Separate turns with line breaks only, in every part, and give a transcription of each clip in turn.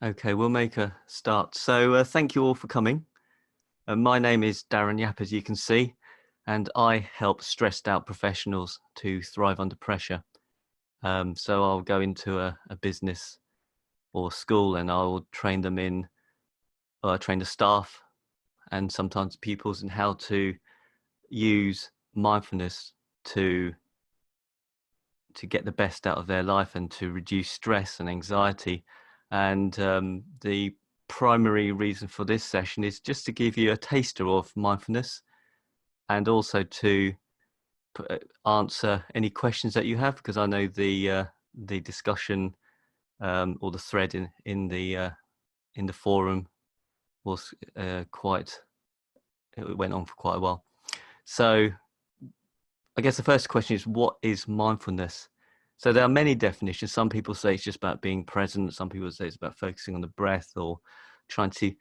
Okay, we'll make a start. So thank you all for coming. My name is Darren Yap, as you can see, and I help stressed out professionals to thrive under pressure. So I'll go into a business or school and I'll train them train the staff and sometimes pupils in how to use mindfulness to get the best out of their life and to reduce stress and anxiety. And the primary reason for this session is just to give you a taster of mindfulness and also to answer any questions that you have, because I know the discussion or the thread in the forum was it went on for quite a while. So I guess the first question is, what is mindfulness? So there are many definitions. Some people say it's just about being present. Some people say it's about focusing on the breath or trying to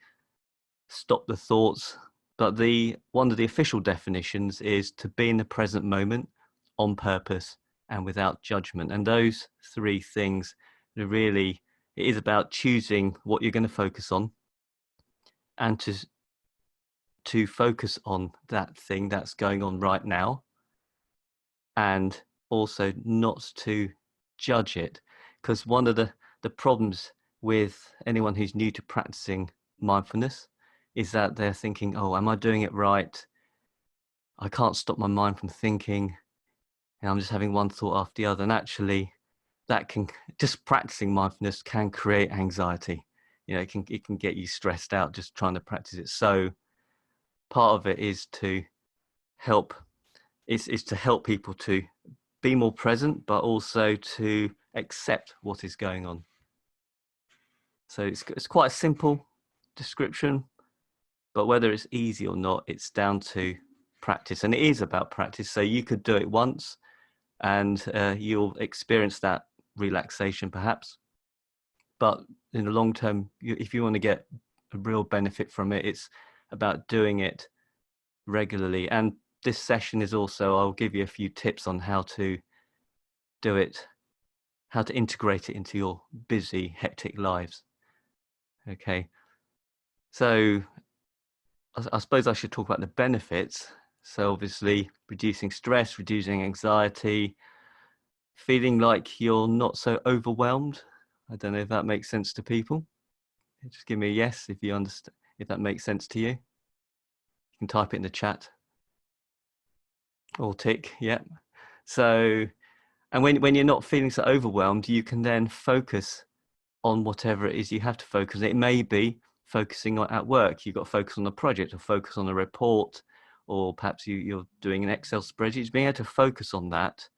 stop the thoughts. But one of the official definitions is to be in the present moment on purpose and without judgment. And those three things really, it is about choosing what you're going to focus on and to focus on that thing that's going on right now, and also not to judge it. Because one of the problems with anyone who's new to practicing mindfulness is that they're thinking, oh, am I doing it right? I can't stop my mind from thinking, and I'm just having one thought after the other. And actually, that can, just practicing mindfulness can create anxiety. You know, it can get you stressed out just trying to practice it. So part of it is to help people to be more present, but also to accept what is going on. So it's quite a simple description, but whether it's easy or not, it's down to practice, and it is about practice. So you could do it once and you'll experience that relaxation perhaps, but in the long term, if you want to get a real benefit from it, it's about doing it regularly. And this session is also, I'll give you a few tips on how to do it, how to integrate it into your busy, hectic lives. Okay, so I suppose I should talk about the benefits. So obviously reducing stress, reducing anxiety, feeling like you're not so overwhelmed. I don't know if that makes sense to people. Just give me a yes if you understand, if that makes sense to you. You can type it in the chat or tick, yeah. So, and when you're not feeling so overwhelmed, you can then focus on whatever it is you have to focus. It may be focusing on at work. You've got to focus on a project or focus on a report, or perhaps you're doing an Excel spreadsheet. Being able to focus on that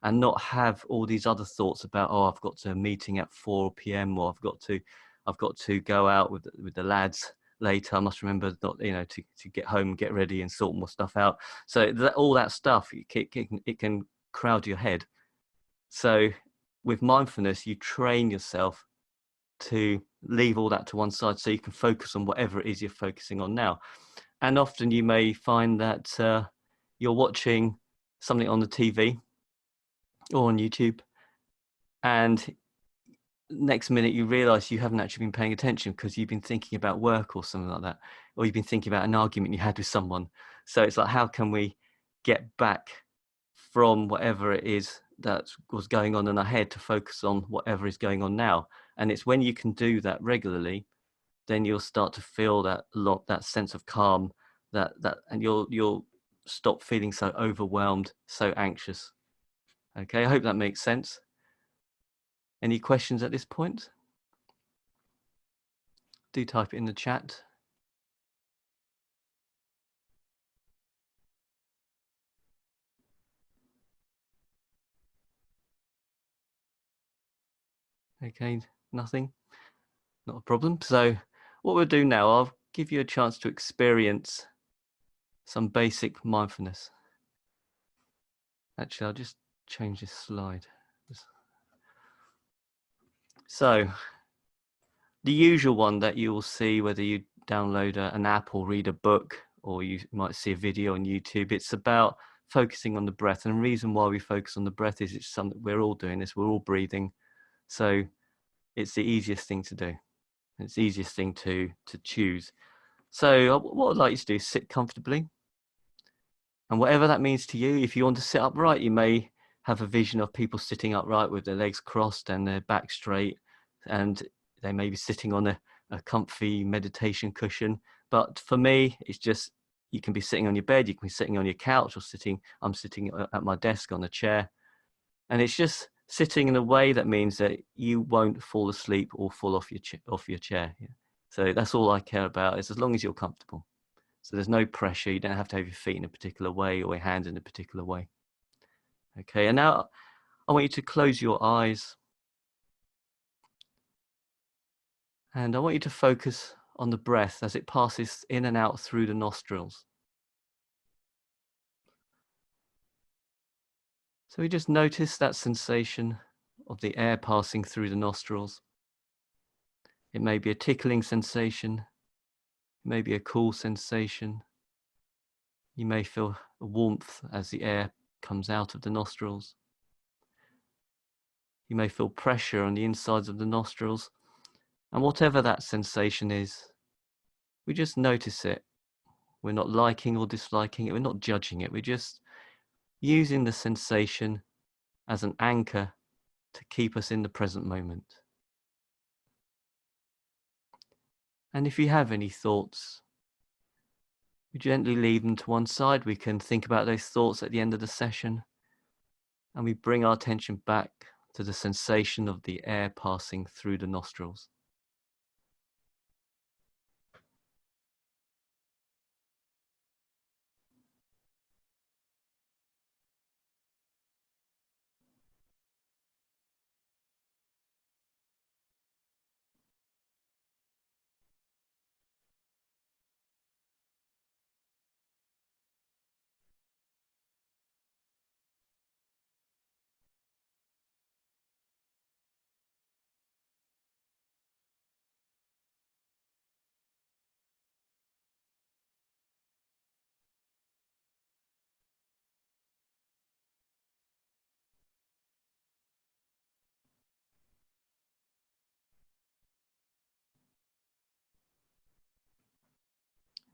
and not have all these other thoughts about, oh, I've got a meeting at 4 p.m. or I've got to go out with the lads later. I must remember not, to get home, get ready and sort more stuff out. So all that stuff, it can crowd your head. So with mindfulness, you train yourself to leave all that to one side so you can focus on whatever it is you're focusing on now. And often you may find that you're watching something on the TV or on YouTube, and next minute you realize you haven't actually been paying attention because you've been thinking about work or something like that, or you've been thinking about an argument you had with someone. So it's like, how can we get back from whatever it is that was going on in our head to focus on whatever is going on now? And it's when you can do that regularly, then you'll start to feel that sense of calm, and you'll stop feeling so overwhelmed, so anxious. Okay, I hope that makes sense. Any questions at this point? Do type it in the chat. Okay, nothing, not a problem. So what we'll do now, I'll give you a chance to experience some basic mindfulness. Actually, I'll just change this slide. So the usual one that you will see, whether you download an app or read a book, or you might see a video on YouTube, it's about focusing on the breath. And the reason why we focus on the breath is it's something we're all doing this, we're all breathing. So it's the easiest thing to do. It's the easiest thing to choose. So what I'd like you to do is sit comfortably. And whatever that means to you, if you want to sit upright, you may have a vision of people sitting upright with their legs crossed and their back straight, and they may be sitting on a comfy meditation cushion. But for me, it's just, you can be sitting on your bed, you can be sitting on your couch, or I'm sitting at my desk on a chair. And it's just sitting in a way that means that you won't fall asleep or fall off your chair. Yeah. So that's all I care about, is as long as you're comfortable. So there's no pressure. You don't have to have your feet in a particular way or your hands in a particular way. Okay, and now I want you to close your eyes. And I want you to focus on the breath as it passes in and out through the nostrils. So we just notice that sensation of the air passing through the nostrils. It may be a tickling sensation. It may be a cool sensation. You may feel a warmth as the air comes out of the nostrils. You may feel pressure on the insides of the nostrils. And whatever that sensation is, we just notice it. We're not liking or disliking it. We're not judging it. We're just using the sensation as an anchor to keep us in the present moment. And if you have any thoughts, we gently leave them to one side. We can think about those thoughts at the end of the session, and we bring our attention back to the sensation of the air passing through the nostrils.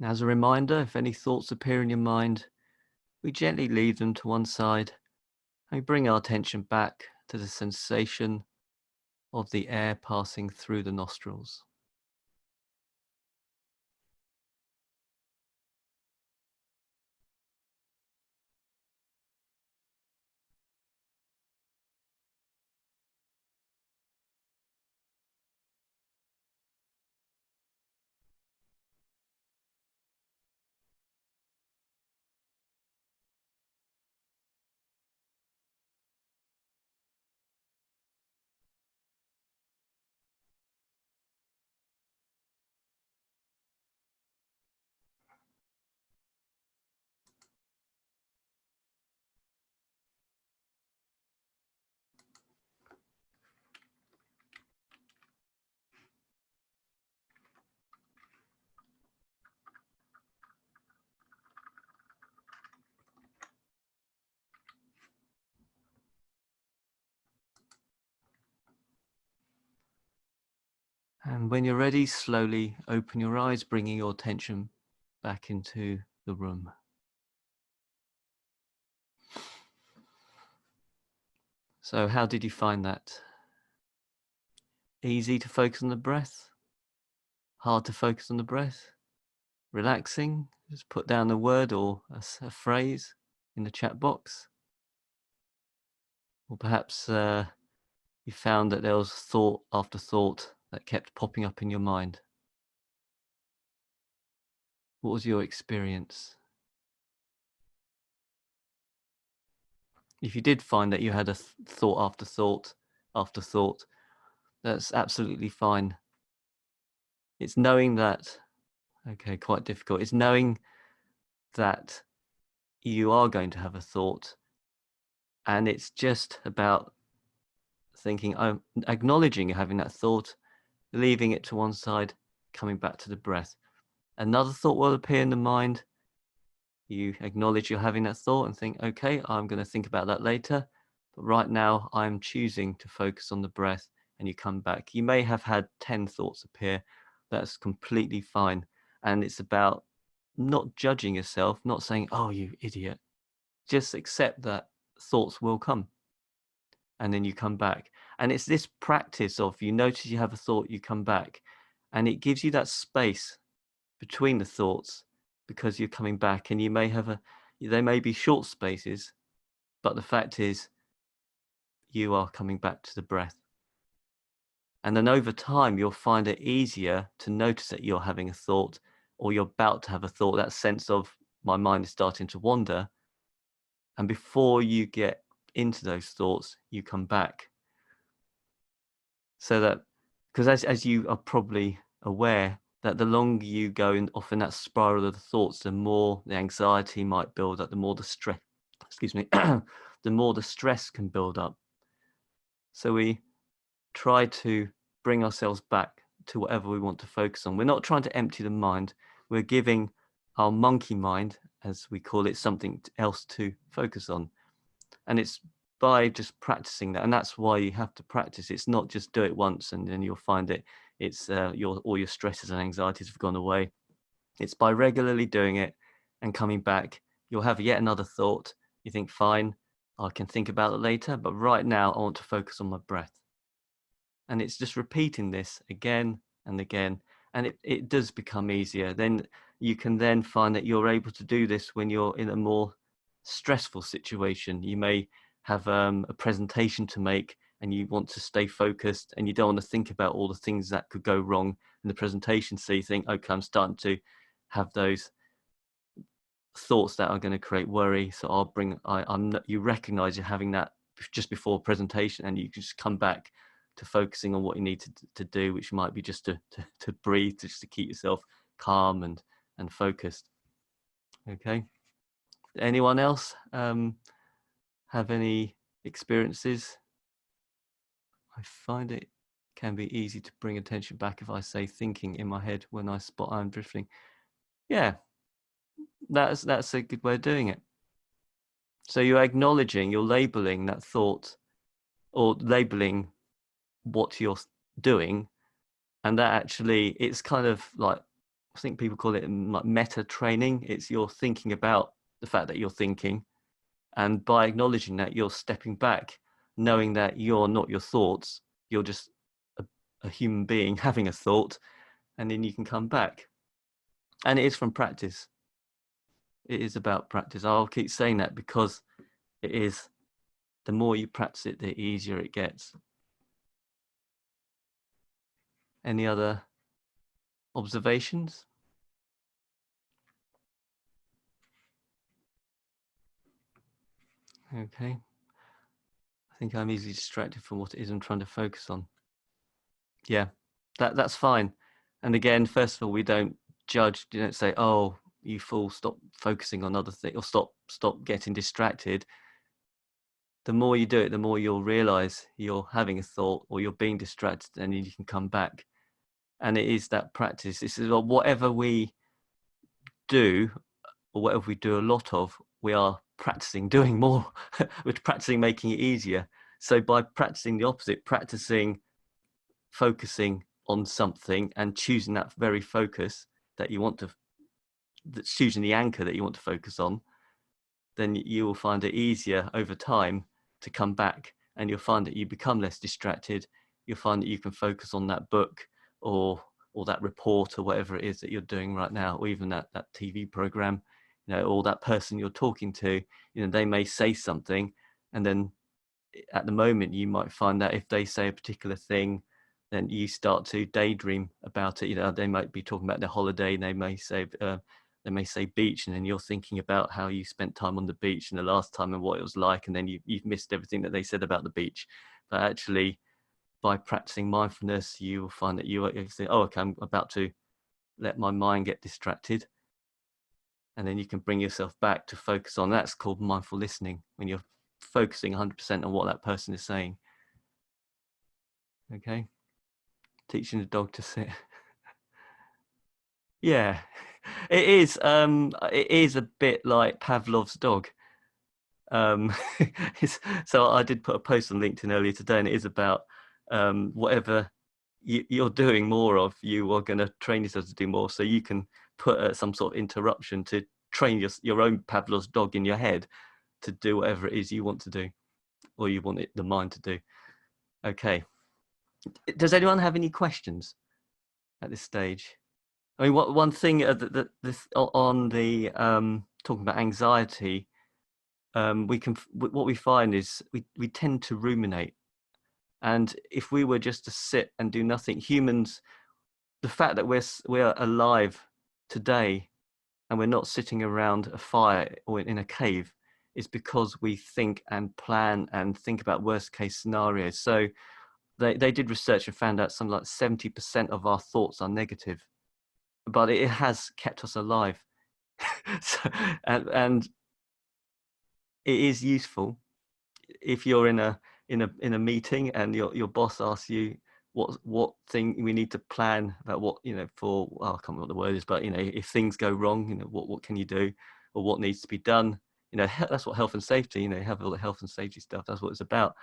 And as a reminder, if any thoughts appear in your mind, we gently leave them to one side, and we bring our attention back to the sensation of the air passing through the nostrils. And when you're ready, slowly open your eyes, bringing your attention back into the room. So how did you find that? Easy to focus on the breath? Hard to focus on the breath? Relaxing? Just put down a word or a phrase in the chat box. Or perhaps you found that there was thought after thought that kept popping up in your mind. What was your experience? If you did find that you had a thought after thought after thought, that's absolutely fine. It's knowing that, okay, quite difficult. It's knowing that you are going to have a thought, and it's just about thinking, acknowledging having that thought, leaving it to one side, coming back to the breath. Another thought will appear in the mind. You acknowledge you're having that thought and think, okay, I'm going to think about that later. But right now I'm choosing to focus on the breath and you come back. You may have had 10 thoughts appear. That's completely fine. And it's about not judging yourself, not saying, oh, you idiot. Just accept that thoughts will come, and then you come back. And it's this practice of, you notice you have a thought, you come back, and it gives you that space between the thoughts, because you're coming back, and you may have they may be short spaces, but the fact is you are coming back to the breath. And then over time, you'll find it easier to notice that you're having a thought, or you're about to have a thought, that sense of, my mind is starting to wander. And before you get into those thoughts, you come back. So that, because as you are probably aware, that the longer you go off in that spiral of the thoughts, the more the anxiety might build up, the more the stress, excuse me, the more the stress can build up. So we try to bring ourselves back to whatever we want to focus on. We're not trying to empty the mind. We're giving our monkey mind, as we call it, something else to focus on. And it's by just practicing that. And that's why you have to practice. It's not just do it once and then you'll find it. It's all your stresses and anxieties have gone away. It's by regularly doing it and coming back. You'll have yet another thought. You think, fine, I can think about it later. But right now, I want to focus on my breath. And it's just repeating this again and again. And it does become easier. Then you can then find that you're able to do this when you're in a more stressful situation. You may have a presentation to make and you want to stay focused, and you don't want to think about all the things that could go wrong in the presentation. So you think, okay, I'm starting to have those thoughts that are going to create worry. So you recognize you're having that just before presentation, and you just come back to focusing on what you need to do, which might be just to breathe, just to keep yourself calm and focused. Okay. Anyone else have any experiences? I find it can be easy to bring attention back if I say thinking in my head when I spot I'm drifting. Yeah, that's a good way of doing it. So you're acknowledging, you're labeling that thought, or labeling what you're doing, and that actually, it's kind of like, I think people call it like meta training. It's you're thinking about the fact that you're thinking, and by acknowledging that, you're stepping back, knowing that you're not your thoughts, you're just a human being having a thought, and then you can come back. And it is from practice. It is about practice. I'll keep saying that because it is, the more you practice it, the easier it gets. Any other observations? Okay. I think I'm easily distracted from what it is I'm trying to focus on. Yeah, that's fine. And again, first of all, we don't judge. You don't say, oh, you fool, stop focusing on other things, or stop getting distracted. The more you do it, the more you'll realize you're having a thought or you're being distracted, and then you can come back. And it is that practice. This is whatever we do, or whatever we do a lot of, we are practicing doing more. We're practicing making it easier. So by practicing the opposite, practicing focusing on something and choosing that very focus that you want to, that's choosing the anchor that you want to focus on, then you will find it easier over time to come back, and you'll find that you become less distracted. You'll find that you can focus on that book or that report or whatever it is that you're doing right now, or even that TV program, or that person you're talking to. They may say something, and then at the moment you might find that if they say a particular thing, then you start to daydream about it. They might be talking about their holiday, and they may say beach, and then you're thinking about how you spent time on the beach and the last time and what it was like, and then you've missed everything that they said about the beach. But actually, by practicing mindfulness, you will find that you say, oh, okay, I'm about to let my mind get distracted, and then you can bring yourself back to focus on. That's called mindful listening, when you're focusing 100% on what that person is saying. Okay, teaching the dog to sit. Yeah, it is. It is a bit like Pavlov's dog. So I did put a post on LinkedIn earlier today, and it is about whatever you're doing more of, you are going to train yourself to do more. So you can put some sort of interruption to train your own Pavlov's dog in your head to do whatever it is you want to do, or you want the mind to do. Okay. Does anyone have any questions at this stage? I mean, one thing that this on the talking about anxiety, what we find is we tend to ruminate, and if we were just to sit and do nothing, humans, the fact that we're alive today and we're not sitting around a fire or in a cave is because we think and plan and think about worst case scenarios. So they did research and found out something like 70% of our thoughts are negative, but it has kept us alive. So, and it is useful if you're in a meeting and your boss asks you what thing we need to plan about, what, you know, for, well, I can't remember what the word is, but, you know, if things go wrong, you know, what can you do, or what needs to be done. You know, that's what health and safety, you know, have all the health and safety stuff, that's what it's about.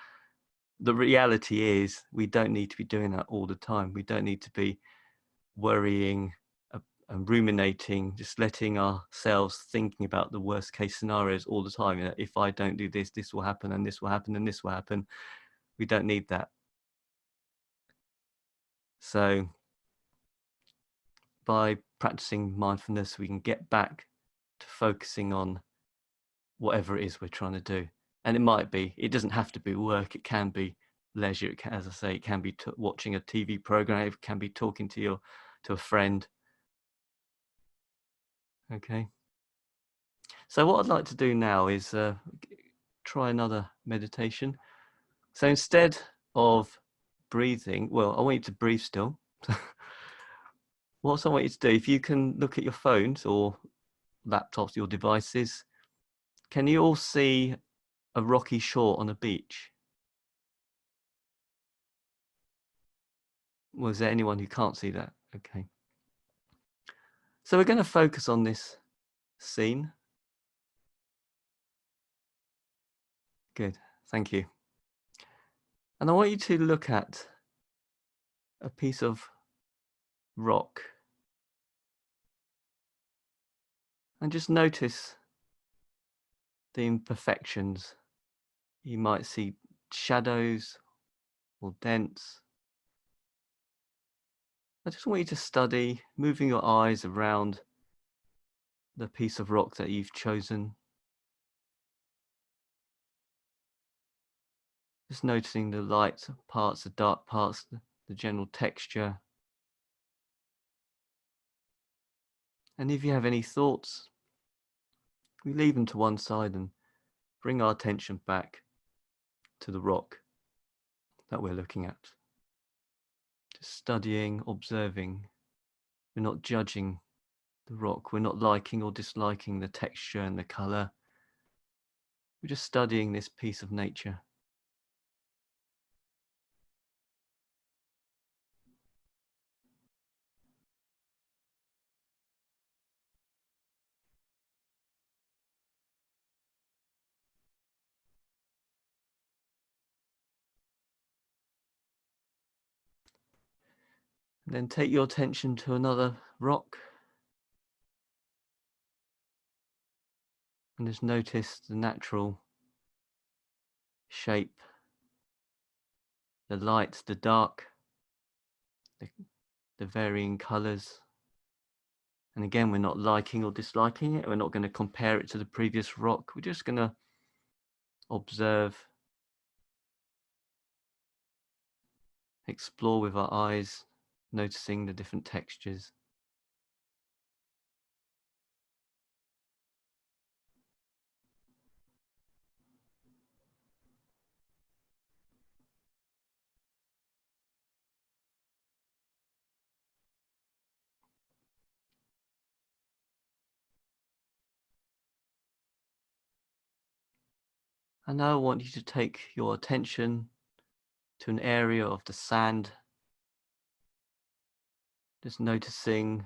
The reality is we don't need to be doing that all the time. We don't need to be worrying and ruminating, just letting ourselves thinking about the worst case scenarios all the time. You know, if I don't do this, this will happen, and this will happen, and this will happen. We don't need that. So by practicing mindfulness, we can get back to focusing on whatever it is we're trying to do. And it doesn't have to be work. It can be leisure. It can, as I say, it can be watching a TV program. It can be talking to a friend. Okay. So what I'd like to do now is try another meditation. So instead of breathing, well, I want you to breathe still. What I want you to do, if you can look at your phones or laptops, your devices, can you all see a rocky shore on a beach? Was there anyone who can't see that? Okay. So we're going to focus on this scene. Good, thank you. And I want you to look at a piece of rock and just notice the imperfections. You might see shadows or dents. I just want you to study moving your eyes around the piece of rock that you've chosen. Just noticing the light parts, the dark parts, the general texture. And if you have any thoughts, we leave them to one side and bring our attention back to the rock that we're looking at. Just studying, observing. We're not judging the rock. We're not liking or disliking the texture and the color. We're just studying this piece of nature. And then take your attention to another rock and just notice the natural shape, the light, the dark, the varying colors. And again, we're not liking or disliking it. We're not going to compare it to the previous rock. We're just going to observe, explore with our eyes, noticing the different textures. And now I want you to take your attention to an area of the sand, just noticing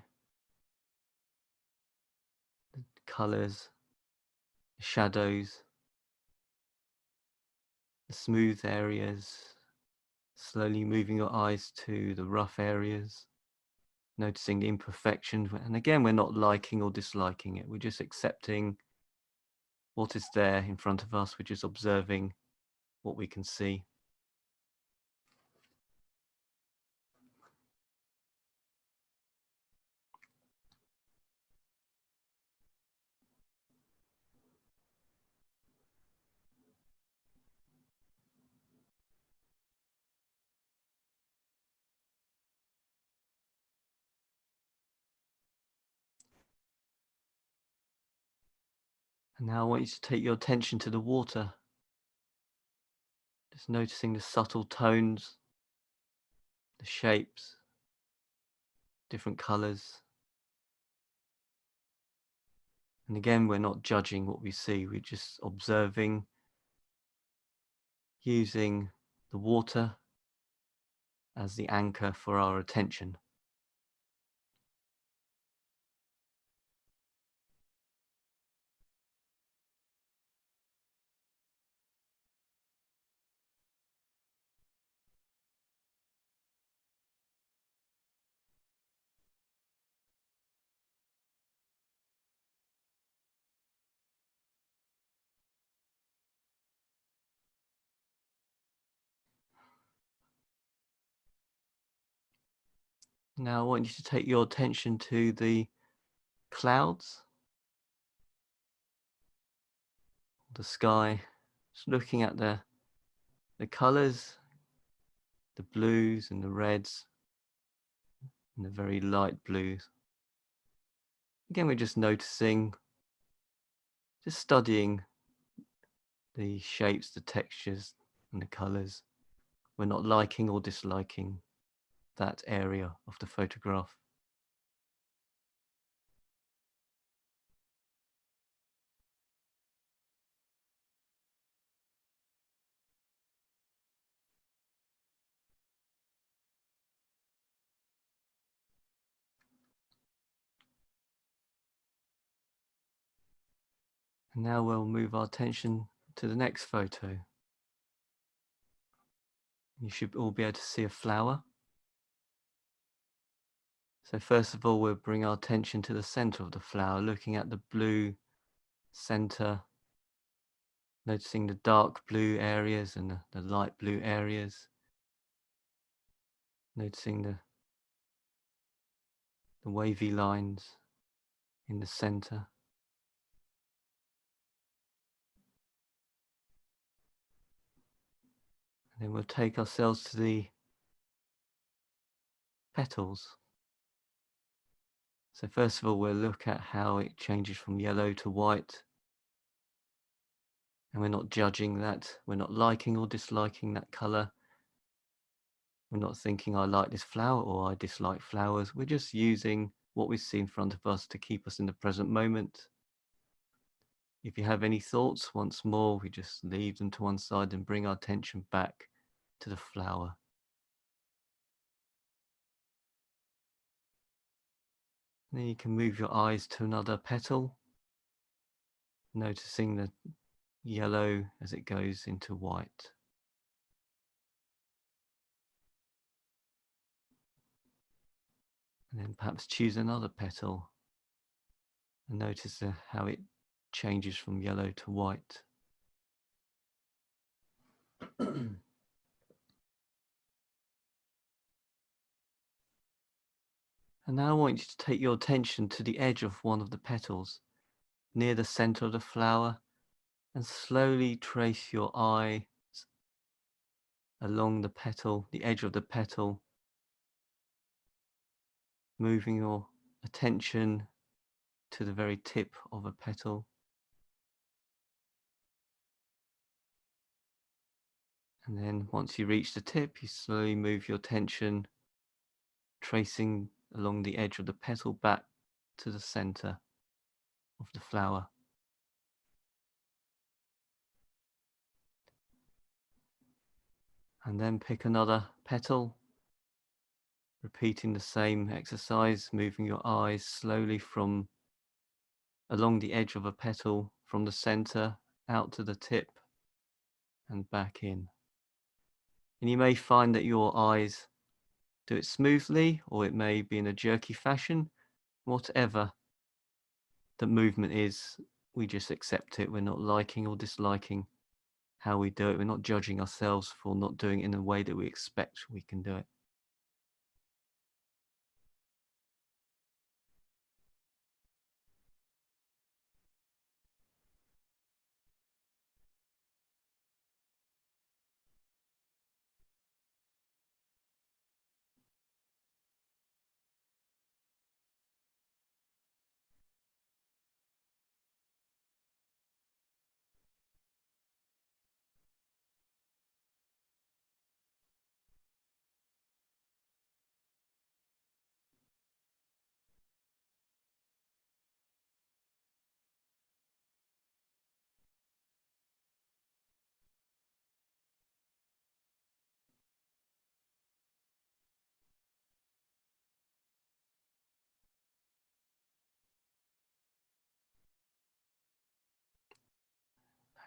the colors, the shadows, the smooth areas, Slowly moving your eyes to the rough areas, noticing the imperfections. And again, we're not liking or disliking it. We're just accepting what is there in front of us. We're just observing what we can see. And now I want you to take your attention to the water. Just noticing the subtle tones, the shapes, different colors. And again, we're not judging what we see. We're just observing, using the water as the anchor for our attention. Now I want you to take your attention to the clouds, the sky, just looking at the colors, the blues and the reds and the very light blues. Again, we're just noticing, just studying the shapes, the textures and the colors. We're not liking or disliking that area of the photograph. And now we'll move our attention to the next photo. You should all be able to see a flower. So first of all, we'll bring our attention to the center of the flower, looking at the blue center, noticing the dark blue areas and the light blue areas, noticing the wavy lines in the center. And then we'll take ourselves to the petals. So first of all, we'll look at how it changes from yellow to white. And we're not judging that. We're not liking or disliking that color. We're not thinking, I like this flower or I dislike flowers. We're just using what we see in front of us to keep us in the present moment. If you have any thoughts, once more, we just leave them to one side and bring our attention back to the flower. And then you can move your eyes to another petal, noticing the yellow as it goes into white. And then perhaps choose another petal and notice how it changes from yellow to white. And now I want you to take your attention to the edge of one of the petals near the center of the flower and slowly trace your eye along the petal, the edge of the petal, moving your attention to the very tip of a petal. And then once you reach the tip, you slowly move your attention, tracing along the edge of the petal back to the center of the flower. And then pick another petal, repeating the same exercise, moving your eyes slowly from along the edge of a petal, from the center out to the tip and back in. And you may find that your eyes do it smoothly, or it may be in a jerky fashion. Whatever the movement is, we just accept it. We're not liking or disliking how we do it. We're not judging ourselves for not doing it in a way that we expect we can do it.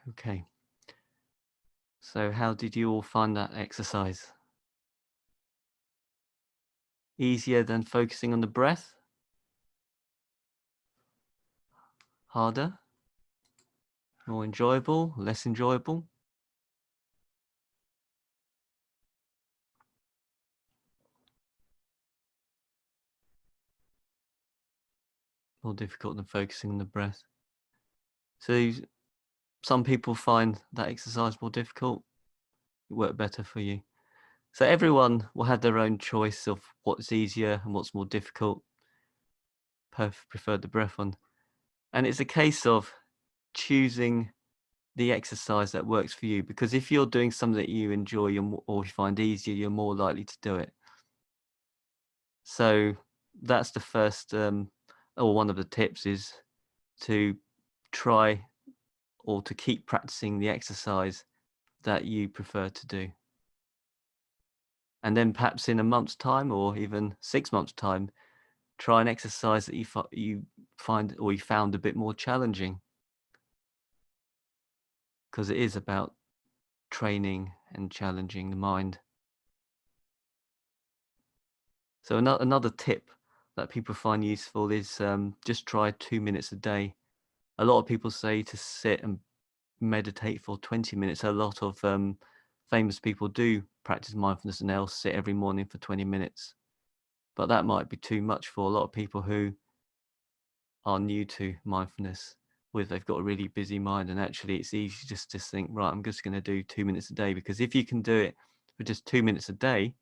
Okay. So how did you all find that exercise? Easier than focusing on the breath? Harder? More enjoyable? Less enjoyable? More difficult than focusing on the breath? So some people find that exercise more difficult. It worked better for you. So everyone will have their own choice of what's easier and what's more difficult. Preferred the breath one. And it's a case of choosing the exercise that works for you, because if you're doing something that you enjoy or you find easier, you're more likely to do it. So that's the first, or one of the tips is to try or to keep practicing the exercise that you prefer to do. And then perhaps in a month's time or even 6 months' time, try an exercise that you find or you found a bit more challenging, because it is about training and challenging the mind. So another tip that people find useful is just try 2 minutes a day. A lot of people say to sit and meditate for 20 minutes. A lot of famous people do practice mindfulness and they'll sit every morning for 20 minutes. But that might be too much for a lot of people who are new to mindfulness, with they've got a really busy mind, and actually it's easy just to think, right, I'm just going to do 2 minutes a day, because if you can do it for just 2 minutes a day,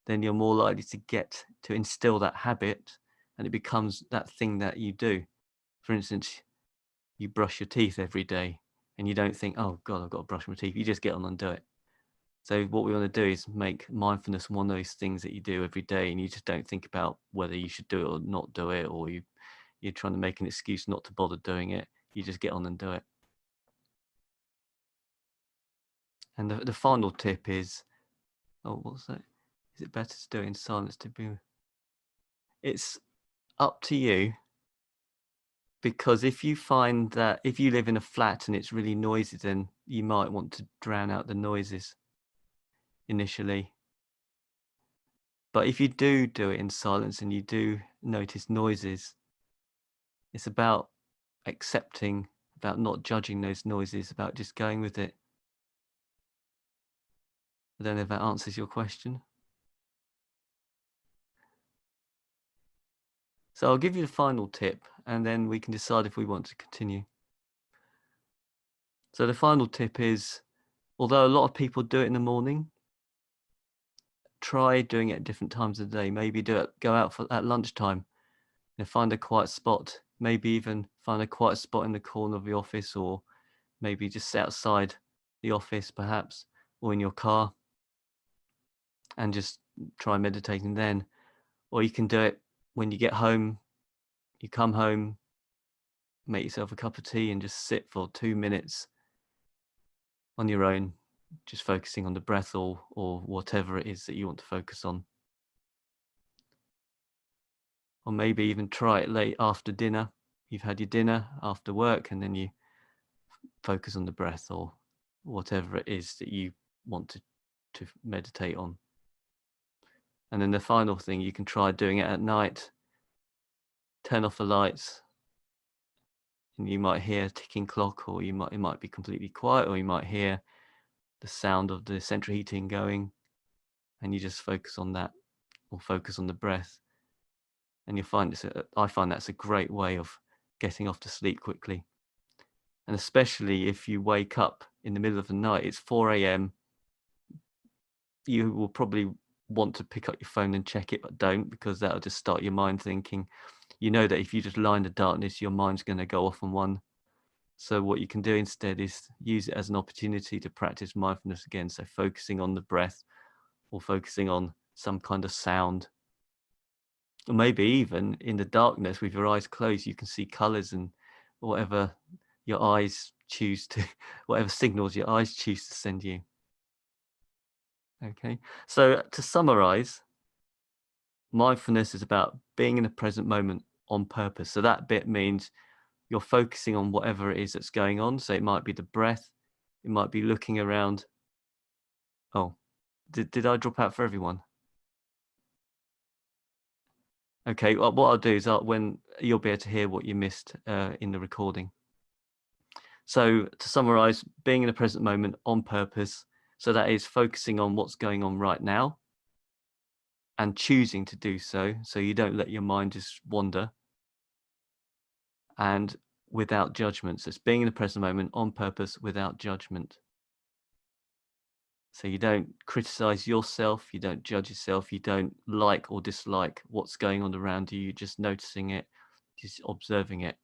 then you're more likely to get to instill that habit, and it becomes that thing that you do. For instance, you brush your teeth every day and you don't think, oh God, I've got to brush my teeth. You just get on and do it. So what we want to do is make mindfulness one of those things that you do every day, and you just don't think about whether you should do it or not do it, or you're trying to make an excuse not to bother doing it. You just get on and do it. And the final tip is, oh, what's that? Is it better to do it in silence to be? It's up to you, because if you find that if you live in a flat and it's really noisy, then you might want to drown out the noises initially. But if you do it in silence and you do notice noises, it's about accepting, about not judging those noises, about just going with it. I don't know if that answers your question. So I'll give you the final tip, and then we can decide if we want to continue. So the final tip is, although a lot of people do it in the morning, try doing it at different times of the day. Maybe go out at lunchtime, find a quiet spot, maybe even find a quiet spot in the corner of the office, or maybe just sit outside the office perhaps, or in your car, and just try meditating then. Or you can do it when you get home. You come home, make yourself a cup of tea and just sit for 2 minutes on your own, just focusing on the breath or whatever it is that you want to focus on. Or maybe even try it late after dinner. You've had your dinner after work, and then you focus on the breath or whatever it is that you want to to meditate on. And then the final thing, you can try doing it at night. Turn off the lights, and you might hear a ticking clock, or it might be completely quiet, or you might hear the sound of the central heating going, and you just focus on that, or focus on the breath. And you'll find I find that's a great way of getting off to sleep quickly. And especially if you wake up in the middle of the night, it's 4 a.m. You will probably want to pick up your phone and check it, but don't, because that'll just start your mind thinking. You know that if you just lie in the darkness, your mind's going to go off on one. So what you can do instead is use it as an opportunity to practice mindfulness again. So focusing on the breath, or focusing on some kind of sound. Or maybe even in the darkness with your eyes closed, you can see colors and whatever your eyes choose to, whatever signals your eyes choose to send you. Okay, so to summarize, mindfulness is about being in the present moment on purpose. So that bit means you're focusing on whatever it is that's going on. So it might be the breath, it might be looking around. Oh, did I drop out for everyone? Okay, well, what I'll do is when you'll be able to hear what you missed in the recording. So to summarize, being in the present moment on purpose. So that is focusing on what's going on right now and choosing to do so. So you don't let your mind just wander, and without judgment. So it's being in the present moment on purpose without judgment. So you don't criticize yourself, you don't judge yourself, you don't like or dislike what's going on around you, you're just noticing it, just observing it.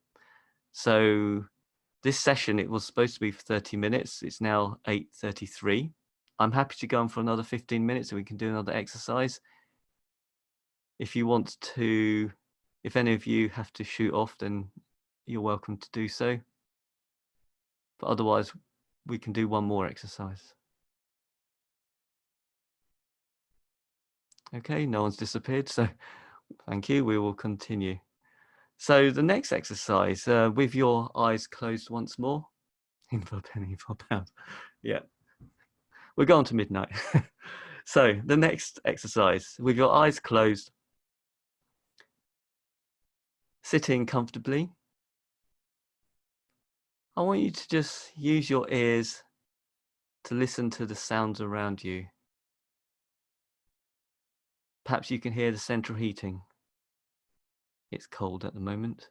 So this session, it was supposed to be for 30 minutes. It's now 8:33. I'm happy to go on for another 15 minutes and we can do another exercise. If you want to, if any of you have to shoot off, then you're welcome to do so. But otherwise, we can do one more exercise. Okay, no one's disappeared, so thank you. We will continue. So the next exercise, with your eyes closed once more. In for a penny, for a pound. Yeah, we're going to midnight. So the next exercise, with your eyes closed, sitting comfortably, I want you to just use your ears to listen to the sounds around you. Perhaps you can hear the central heating. It's cold at the moment.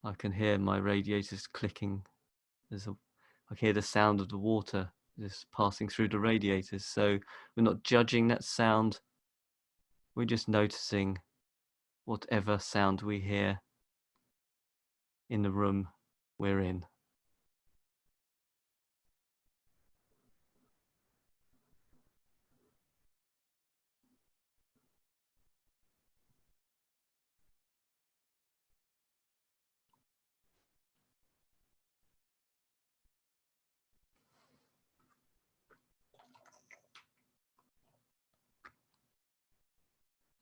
I can hear my radiators clicking. I can hear the sound of the water just passing through the radiators. So we're not judging that sound. We're just noticing whatever sound we hear in the room we're in.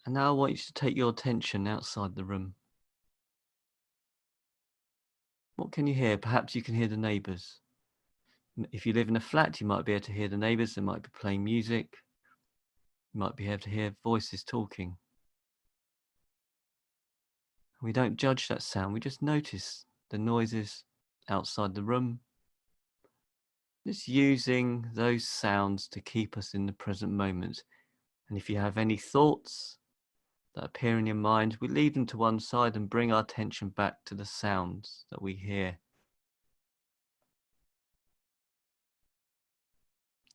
And now I want you to take your attention outside the room. What can you hear? Perhaps you can hear the neighbours. If you live in a flat, you might be able to hear the neighbours. They might be playing music. You might be able to hear voices talking. We don't judge that sound. We just notice the noises outside the room. Just using those sounds to keep us in the present moment. And if you have any thoughts that appear in your mind, we leave them to one side and bring our attention back to the sounds that we hear.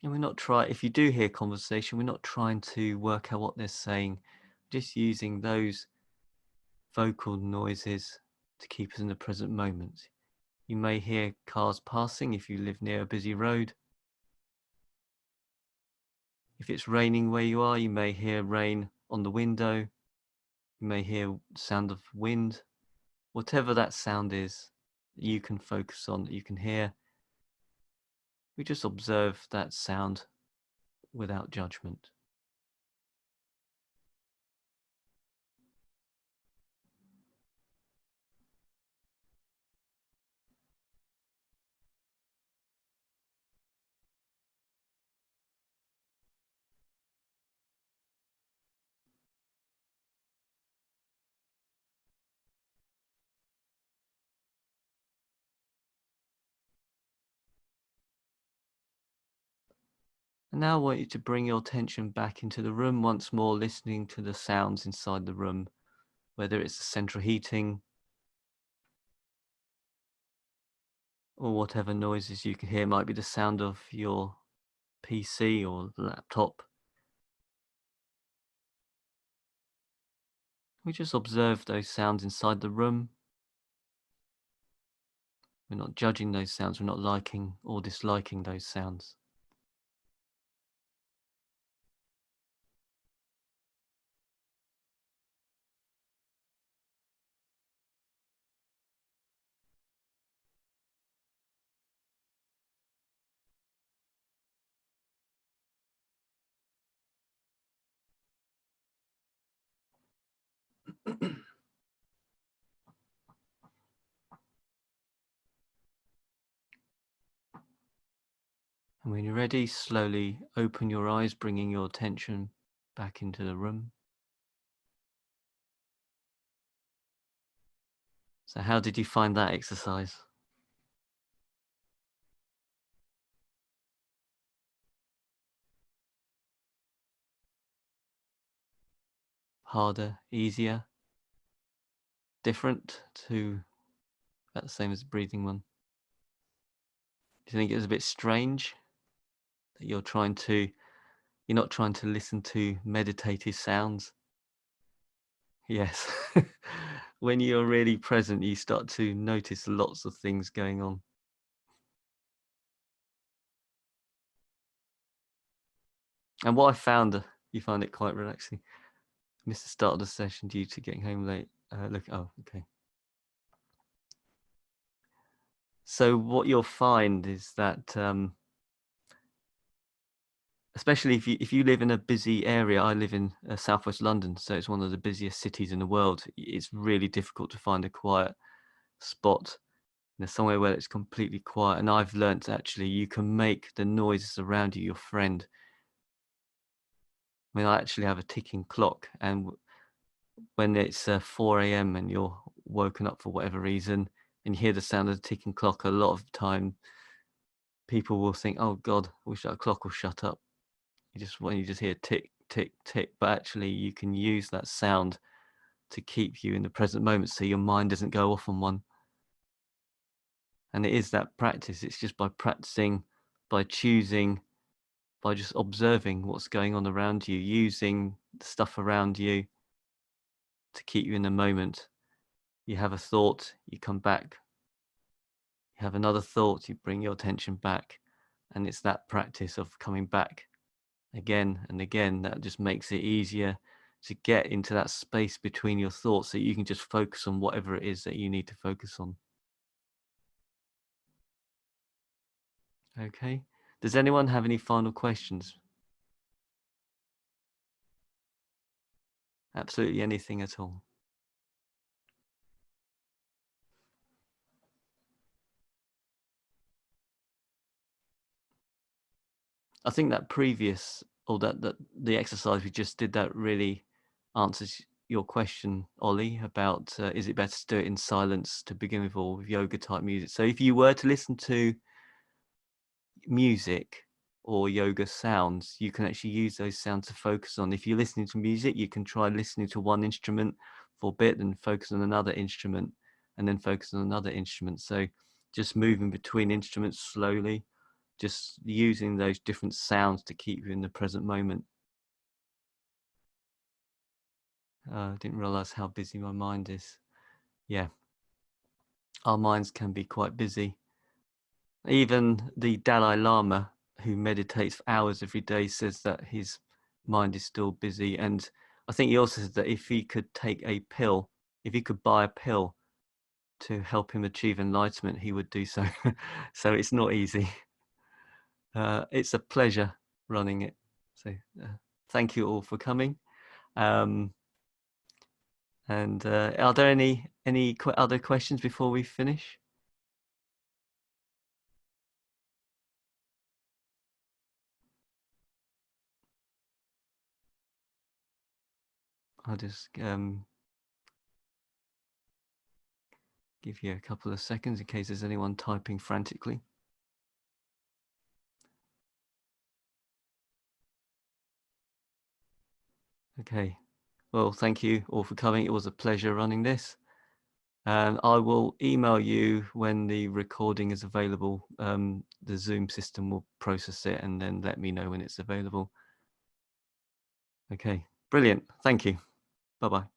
And we're not trying, if you do hear conversation, we're not trying to work out what they're saying, just using those vocal noises to keep us in the present moment. You may hear cars passing if you live near a busy road. If it's raining where you are, you may hear rain on the window. You may hear sound of wind. Whatever that sound is that you can focus on, that you can hear, we just observe that sound without judgment. And now I want you to bring your attention back into the room once more, listening to the sounds inside the room, whether it's the central heating or whatever noises you can hear. It might be the sound of your PC or laptop. We just observe those sounds inside the room. We're not judging those sounds. We're not liking or disliking those sounds. And when you're ready, slowly open your eyes, bringing your attention back into the room. So how did you find that exercise? Harder, easier, different to about the same as the breathing one? Do you think it was a bit strange that you're not trying to listen to meditative sounds? Yes. When you're really present, you start to notice lots of things going on. And what I found, you find it quite relaxing. Missed the start of the session due to getting home late. Oh, okay. So what you'll find is that, especially if you live in a busy area, I live in southwest London, so it's one of the busiest cities in the world. It's really difficult to find a quiet spot, somewhere where it's completely quiet. And I've learnt actually you can make the noises around you your friend. I mean, I actually have a ticking clock, and when it's 4 a.m. and you're woken up for whatever reason, and you hear the sound of the ticking clock, a lot of the time people will think, "Oh God, I wish that clock will shut up." When you just hear tick, tick, tick, but actually you can use that sound to keep you in the present moment, so your mind doesn't go off on one. And it is that practice. It's just by practicing, by choosing, by just observing what's going on around you, using the stuff around you to keep you in the moment. You have a thought, you come back. You have another thought, you bring your attention back. And it's that practice of coming back again and again that just makes it easier to get into that space between your thoughts, so you can just focus on whatever it is that you need to focus on. Okay. Does anyone have any final questions? Absolutely anything at all. I think that the exercise we just did, that really answers your question, Ollie, about is it better to do it in silence to begin with, or with yoga type music? So if you were to listen to music or yoga sounds, you can actually use those sounds to focus on. If you're listening to music, you can try listening to one instrument for a bit, and focus on another instrument, and then focus on another instrument. So just moving between instruments slowly, just using those different sounds to keep you in the present moment. I didn't realize how busy my mind is. Yeah, our minds can be quite busy. Even the Dalai Lama, who meditates for hours every day, says that his mind is still busy. And I think he also said that if he could take a pill, if he could buy a pill to help him achieve enlightenment, he would do so. So it's not easy. It's a pleasure running it. So thank you all for coming. And are there any other questions before we finish? I'll just give you a couple of seconds in case there's anyone typing frantically. Okay. Well, thank you all for coming. It was a pleasure running this. And I will email you when the recording is available. The Zoom system will process it and then let me know when it's available. Okay, brilliant. Thank you. Bye-bye.